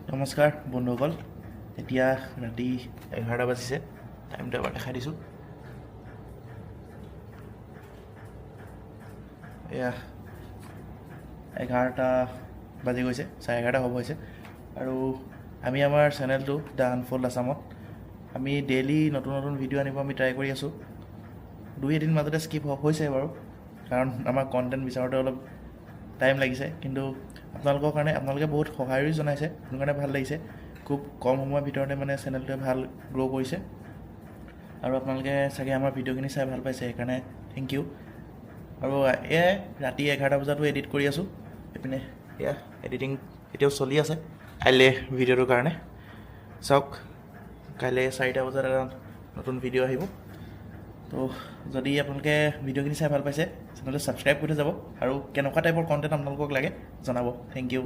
নমস্কাৰ বন্ধুসকল, এতিয়া ৰাতি 11টা বাজিছে। টাইমটো এবাৰ দেখাই দিছোঁ। এয়া 11টা বাজি গৈছে, 11:30 হ'ব হৈছে। আৰু আমি আমাৰ চেনেলটো দ্য আনফল্ড আছামত আমি ডেইলি নতুন নতুন ভিডিঅ' আনিব আমি ট্ৰাই কৰি আছোঁ। 2-3 মাজতে স্কিপ হৈছে বাৰু, কাৰণ আমাৰ কণ্টেণ্ট বিচাৰোঁতে অলপ টাইম লাগিছে। কিন্তু আপোনালোকৰ কাৰণে আপোনালোকে বহুত সহায়ো জনাইছে, সেইটো কাৰণে ভাল লাগিছে। খুব কম সময়ৰ ভিতৰতে মানে চেনেলটোৱে ভাল গ্ৰ' কৰিছে, আৰু আপোনালোকে চাগে আমাৰ ভিডিঅ'খিনি চাই ভাল পাইছে, সেইকাৰণে থেংক ইউ। আৰু এয়াই ৰাতি 11টা বজাতো এডিট কৰি আছোঁ। এইপিনে এয়া এডিটিং এতিয়াও চলি আছে কাইলৈ ভিডিঅ'টোৰ কাৰণে। চাওক, কাইলৈ 4টা বজাত এটা নতুন ভিডিঅ' আহিব। তো যদি আপোনালোকে ভিডিঅ'খিনি চাই ভাল পাইছে, চেনেলটো ছাবস্ক্ৰাইব কৰি থৈ যাব, আৰু কেনেকুৱা টাইপৰ কণ্টেণ্ট আপোনালোকক লাগে জনাব। Thank U.